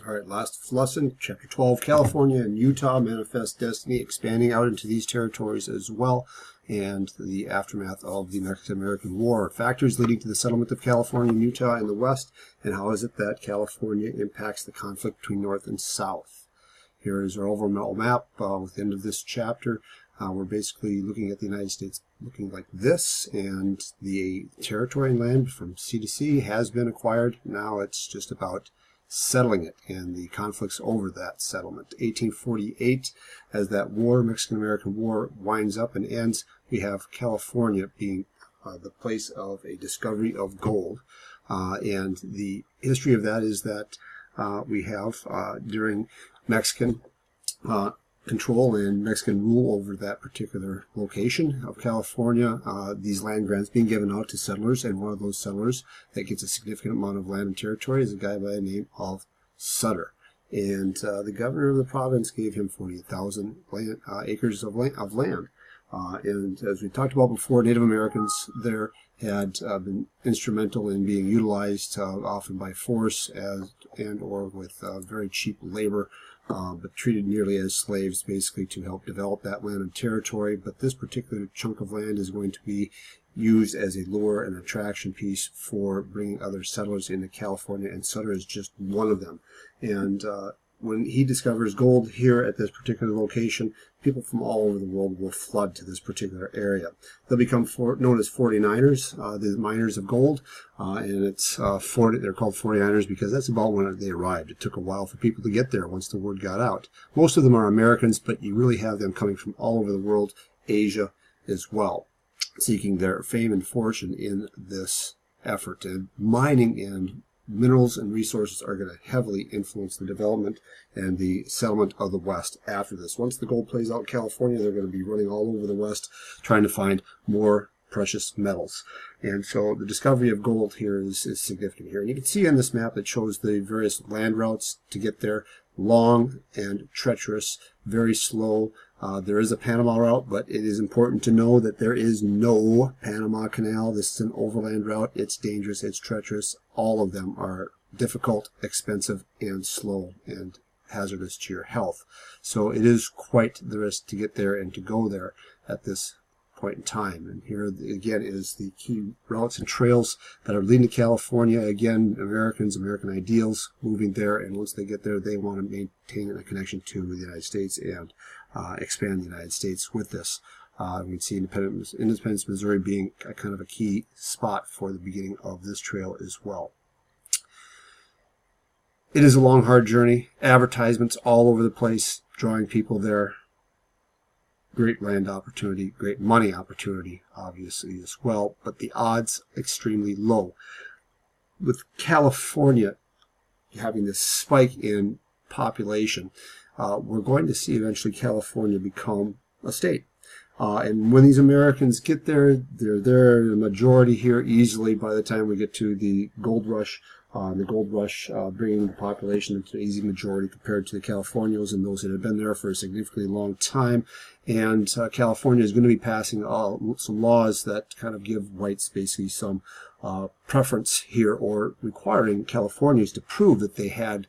All right, last lesson, Chapter 12, California and Utah Manifest Destiny, expanding out into these territories as well, and the aftermath of the Mexican-American War. Factors leading to the settlement of California and Utah in the West, and how is it that California impacts the conflict between North and South. Here is our overall map with the end of this chapter. We're basically looking at the United States looking like this, and the territory and land from sea to sea has been acquired. Now it's just about settling it and the conflicts over that settlement. 1848, as that war, Mexican-American War, winds up and ends, we have California being the place of a discovery of gold. And the history of that is that we have, during Mexican control and Mexican rule over that particular location of California, these land grants being given out to settlers, and one of those settlers that gets a significant amount of land and territory is a guy by the name of Sutter. And the governor of the province gave him 48,000 acres of land. And as we talked about before, Native Americans there had been instrumental in being utilized often by force and or with very cheap labor, but treated nearly as slaves basically to help develop that land and territory. But this particular chunk of land is going to be used as a lure and attraction piece for bringing other settlers into California, and Sutter is just one of them. And when he discovers gold here at this particular location, people from all over the world will flood to this particular area. They'll become known as 49ers, the miners of gold, and it's they're called 49ers because that's about when they arrived. It took a while for people to get there once the word got out. Most of them are Americans, but you really have them coming from all over the world, Asia as well, seeking their fame and fortune in this effort. And mining and minerals and resources are going to heavily influence the development and the settlement of the West after this. Once the gold plays out in California, they're going to be running all over the West trying to find more precious metals. And so the discovery of gold here is significant here. And you can see on this map that shows the various land routes to get there. Long and treacherous, very slow. There is a Panama route, but it is important to know that there is no Panama Canal. This is an overland route. It's dangerous. It's treacherous. All of them are difficult, expensive, and slow, and hazardous to your health. So it is quite the risk to get there and to go there at this point in time. And here again is the key routes and trails that are leading to California. Again, American ideals moving there, and once they get there, they want to maintain a connection to the United States and expand the United States with this. We see Independence, Missouri being a kind of a key spot for the beginning of this trail as well. It is a long, hard journey. Advertisements all over the place, drawing people there. Great land opportunity, great money opportunity, obviously, as well, but the odds extremely low. With California having this spike in population, we're going to see eventually California become a state. And when these Americans get there, they're there, the majority here easily by the time we get to the gold rush. Bringing the population into an easy majority compared to the Californios and those that have been there for a significantly long time. And California is going to be passing some laws that kind of give whites basically some preference here, or requiring Californians to prove that they had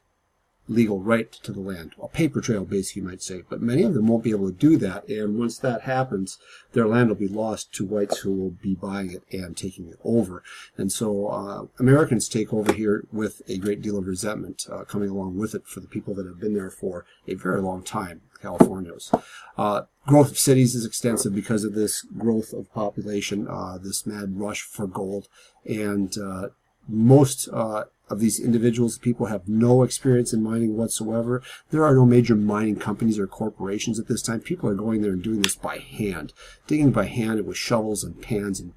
legal right to the land. A paper trail, basically, you might say. But many of them won't be able to do that, and once that happens, their land will be lost to whites who will be buying it and taking it over. And so Americans take over here with a great deal of resentment coming along with it for the people that have been there for a very long time, Californios. Growth of cities is extensive because of this growth of population, this mad rush for gold, and most of these individuals, people have no experience in mining whatsoever. There are no major mining companies or corporations at this time. People are going there and doing this by hand, digging by hand with shovels and pans and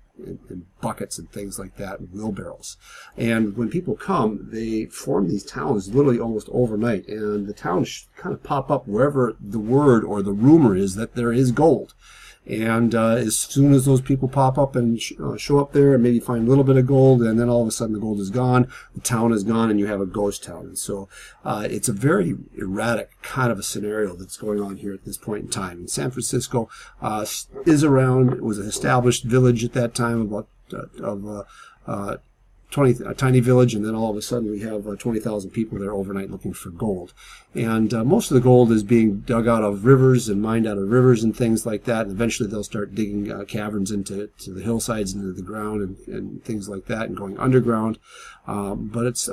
buckets and things like that, and wheelbarrows. And when people come, they form these towns literally almost overnight, and the towns kind of pop up wherever the word or the rumor is that there is gold. And as soon as those people pop up and show up there and maybe find a little bit of gold, and then all of a sudden the gold is gone, the town is gone, and you have a ghost town. And so it's a very erratic kind of a scenario that's going on here at this point in time. And San Francisco is around. It was an established village at that time, about a tiny village, and then all of a sudden we have 20,000 people there overnight looking for gold. And most of the gold is being dug out of rivers and mined out of rivers and things like that. And eventually they'll start digging caverns into the hillsides, into the ground, and things like that, and going underground. But it's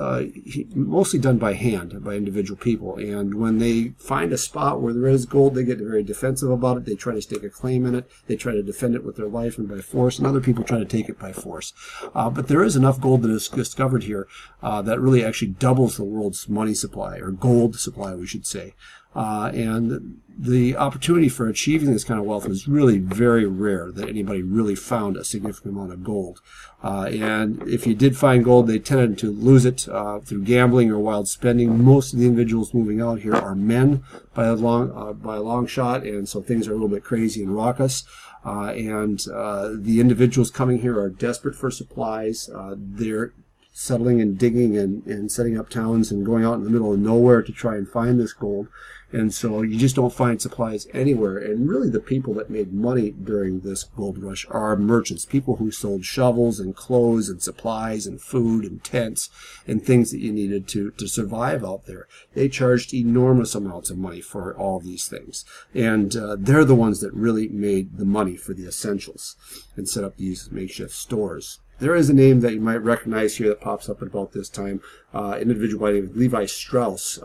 mostly done by hand, by individual people. And when they find a spot where there is gold, they get very defensive about it. They try to stake a claim in it. They try to defend it with their life and by force, and other people try to take it by force. But there is enough gold that is discovered here that really actually doubles the world's money supply, or gold supply, we should say. And the opportunity for achieving this kind of wealth was really very rare, that anybody really found a significant amount of gold. And if you did find gold, they tended to lose it through gambling or wild spending. Most of the individuals moving out here are men by a long shot, and so things are a little bit crazy and raucous. And the individuals coming here are desperate for supplies. They're settling and digging and setting up towns and going out in the middle of nowhere to try and find this gold. And so you just don't find supplies anywhere. And really the people that made money during this gold rush are merchants, people who sold shovels and clothes and supplies and food and tents and things that you needed to survive out there. They charged enormous amounts of money for all these things. And they're the ones that really made the money for the essentials and set up these makeshift stores. There is a name that you might recognize here that pops up at about this time. An individual by the name of Levi Strauss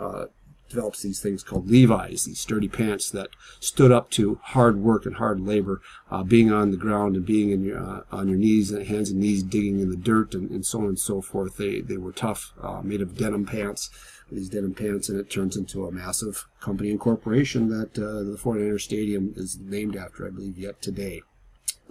develops these things called Levi's, these sturdy pants that stood up to hard work and hard labor, being on the ground and being on your knees and hands and knees digging in the dirt and so on and so forth. They were tough, made of denim pants, these denim pants, and it turns into a massive company and corporation that the 49er Stadium is named after, I believe, yet today.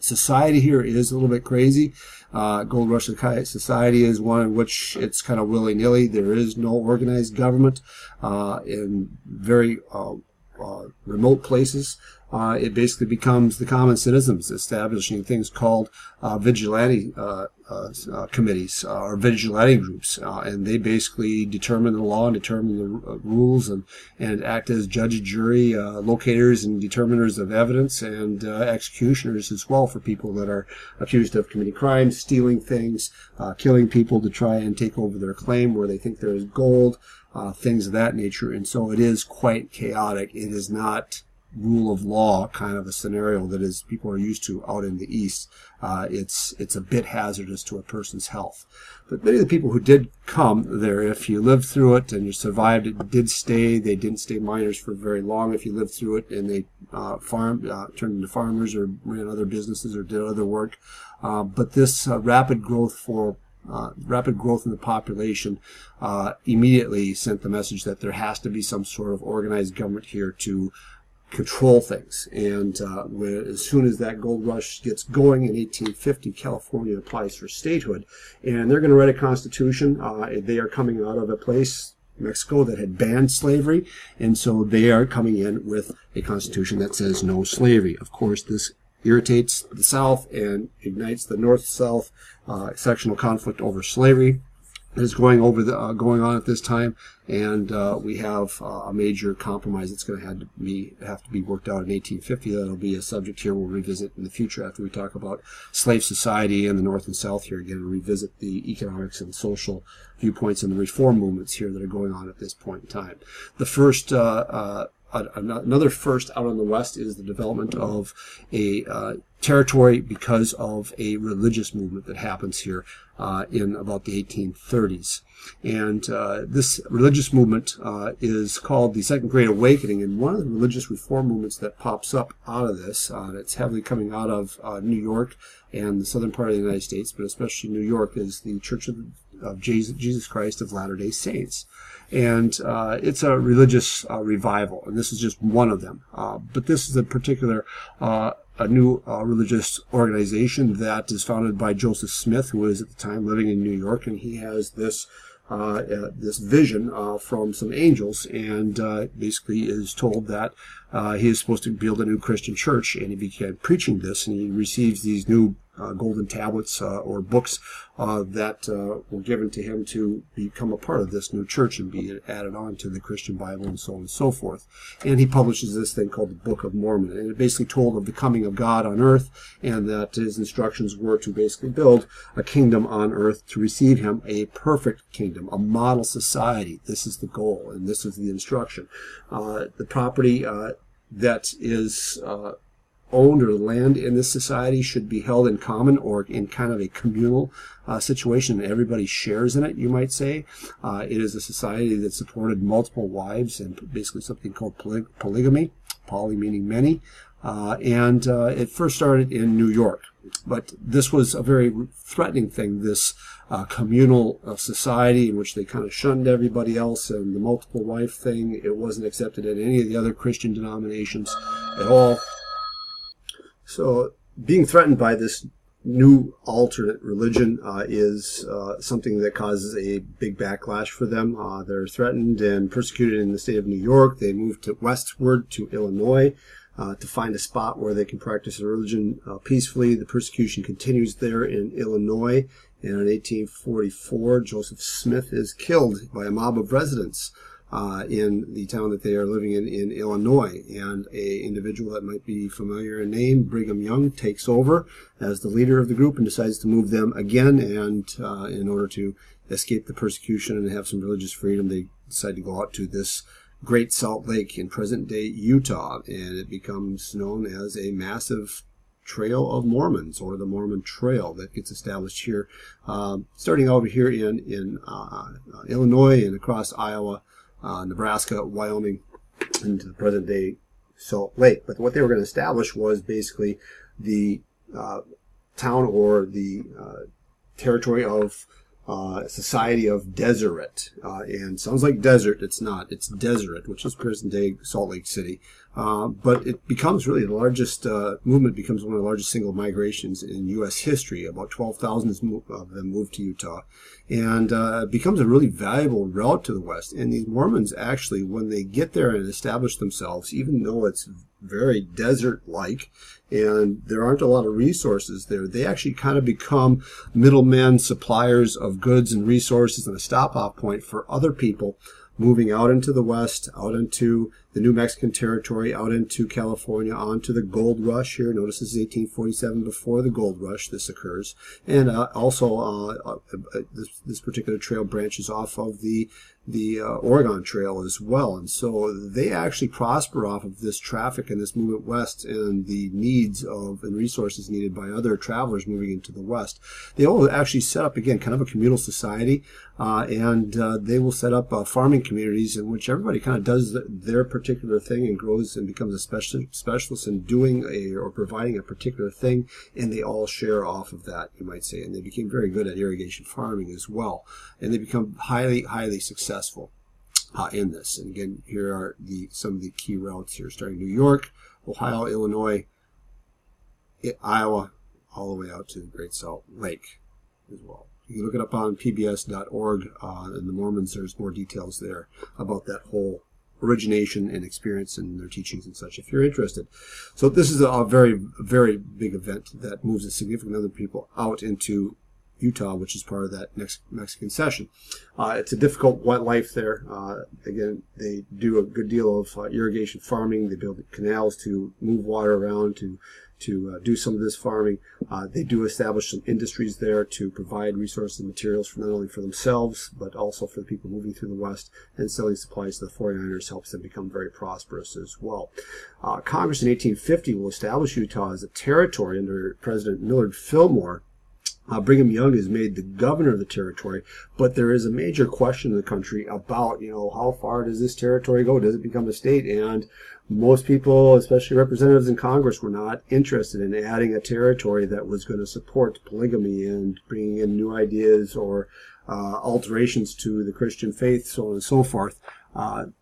Society here is a little bit crazy. Gold Rush Society is one in which it's kind of willy-nilly. There is no organized government in very remote places. It basically becomes the common citizens establishing things called vigilante committees or vigilante groups, and they basically determine the law and determine the rules and act as judge, jury, locators and determiners of evidence, and executioners as well for people that are accused of committing crimes, stealing things, killing people to try and take over their claim where they think there is gold, things of that nature. And so it is quite chaotic. It is not rule of law kind of a scenario that is people are used to out in the East. It's a bit hazardous to a person's health. But many of the people who did come there, if you lived through it and you survived it, did stay. They didn't stay miners for very long if you lived through it, and they turned into farmers or ran other businesses or did other work. But this rapid growth in the population immediately sent the message that there has to be some sort of organized government here to control things. And as soon as that gold rush gets going in 1850, California applies for statehood, and they're going to write a constitution. They are coming out of a place, Mexico, that had banned slavery, and so they are coming in with a constitution that says no slavery. Of course, this irritates the South and ignites the North-South sectional conflict over slavery that is going on at this time, and we have a major compromise that's going to have to be worked out in 1850. That'll be a subject here we'll revisit in the future after we talk about slave society in the North and South here again, and revisit the economics and social viewpoints and the reform movements here that are going on at this point in time. The first another first out on the West is the development of a territory because of a religious movement that happens here in about the 1830s. And this religious movement is called the Second Great Awakening, and one of the religious reform movements that pops up out of this, that's heavily coming out of New York and the southern part of the United States, but especially New York, is the Church of Jesus Christ of Latter-day Saints. And it's a religious revival, and this is just one of them. But this is a particular a new religious organization that is founded by Joseph Smith, who is at the time living in New York, and he has this vision from some angels, and basically is told that he is supposed to build a new Christian church, and he began preaching this, and he receives these new golden tablets or books that were given to him to become a part of this new church and be added on to the Christian Bible and so on and so forth. And he publishes this thing called the Book of Mormon. And it basically told of the coming of God on earth, and that his instructions were to basically build a kingdom on earth to receive him, a perfect kingdom, a model society. This is the goal, and this is the instruction. The property that is owned, or the land in this society, should be held in common or in kind of a communal situation, and everybody shares in it, you might say. It is a society that supported multiple wives and basically something called polygamy, poly meaning many, and it first started in New York. But this was a very threatening thing, this communal society in which they kind of shunned everybody else, and the multiple wife thing. It wasn't accepted in any of the other Christian denominations at all. So being threatened by this new alternate religion is something that causes a big backlash for them. They're threatened and persecuted in the state of New York. They moved westward to Illinois to find a spot where they can practice their religion peacefully. The persecution continues there in Illinois. And in 1844, Joseph Smith is killed by a mob of residents in the town that they are living in Illinois. And a individual that might be familiar in name, Brigham Young, takes over as the leader of the group and decides to move them again. And in order to escape the persecution and have some religious freedom, they decide to go out to this Great Salt Lake in present-day Utah, and it becomes known as a massive Trail of Mormons, or the Mormon Trail, that gets established here, starting over here in Illinois and across Iowa, Nebraska, Wyoming, into the present-day Salt Lake. But what they were going to establish was basically the town, or the territory of Society of Deseret. And sounds like desert. It's not. It's Deseret, which is present-day Salt Lake City. But it becomes really the largest movement, becomes one of the largest single migrations in U.S. history. About 12,000 of them moved to Utah, and becomes a really valuable route to the west. And these Mormons actually, when they get there and establish themselves, even though it's very desert-like and there aren't a lot of resources there, they actually kind of become middlemen, suppliers of goods and resources, and a stop-off point for other people moving out into the west, out into the New Mexican territory, out into California, onto the gold rush here. Notice this is 1847, before the gold rush this occurs. And also this particular trail branches off of the Oregon Trail as well. And so they actually prosper off of this traffic and this movement west, and the needs of and resources needed by other travelers moving into the west. They will actually set up, again, kind of a communal society, and they will set up farming communities in which everybody kind of does their particular thing and grows and becomes a specialist in doing or providing a particular thing, and they all share off of that, you might say. And they became very good at irrigation farming as well, and they become highly successful in this. And again, here are some of the key routes here, starting New York, Ohio, Illinois, Iowa, all the way out to the Great Salt Lake as well. You can look it up on pbs.org, and the Mormons, there's more details there about that whole origination and experience and their teachings and such, if you're interested. So this is a very, very big event that moves a significant number of people out into Utah, which is part of that next Mexican session. It's a difficult wet life there. Again, they do a good deal of irrigation farming. They build canals to move water around to do some of this farming. They do establish some industries there to provide resources and materials for not only for themselves, but also for the people moving through the West, and selling supplies to the 49ers helps them become very prosperous as well. Congress in 1850 will establish Utah as a territory under President Millard Fillmore. Brigham Young is made the governor of the territory, but there is a major question in the country about, how far does this territory go? Does it become a state? And most people, especially representatives in Congress, were not interested in adding a territory that was going to support polygamy and bringing in new ideas or alterations to the Christian faith, so on and so forth.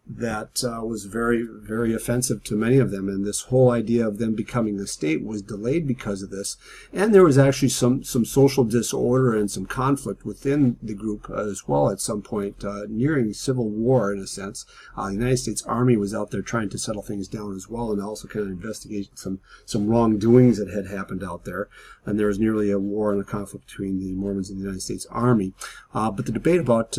that was very, very offensive to many of them. And this whole idea of them becoming a state was delayed because of this. And there was actually some social disorder and some conflict within the group as well at some point, nearing civil war in a sense. The United States Army was out there trying to settle things down as well, and also kind of investigate some wrongdoings that had happened out there. And there was nearly a war and a conflict between the Mormons and the United States Army. But the debate about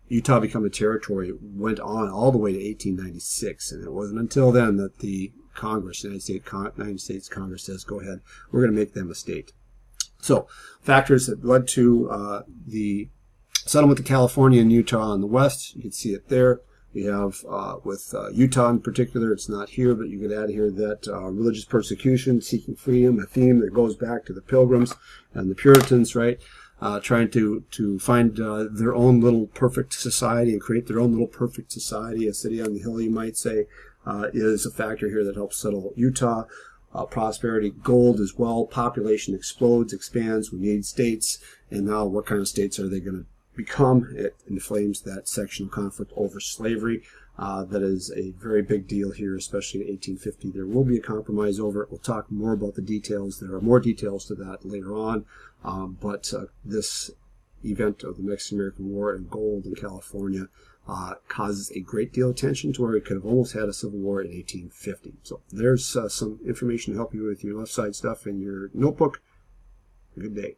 Utah becoming a territory went on all the way to 1896, and it wasn't until then that the Congress, United States Congress, says, go ahead, we're going to make them a state. So, factors that led to the settlement of California and Utah on the west, you can see it there. We have, with Utah in particular, it's not here, but you could add here that religious persecution, seeking freedom, a theme that goes back to the Pilgrims and the Puritans, right? Trying to find their own little perfect society and create their own little perfect society, a city on the hill, you might say, is a factor here that helps settle Utah. Prosperity, gold as well. Population explodes, expands. We need states, and now what kind of states are they going to become? It inflames that sectional conflict over slavery. That is a very big deal here, especially in 1850. There will be a compromise over it. We'll talk more about the details. There are more details to that later on. But this event of the Mexican-American War and gold in California causes a great deal of tension to where we could have almost had a civil war in 1850. So there's some information to help you with your left side stuff in your notebook. Good day.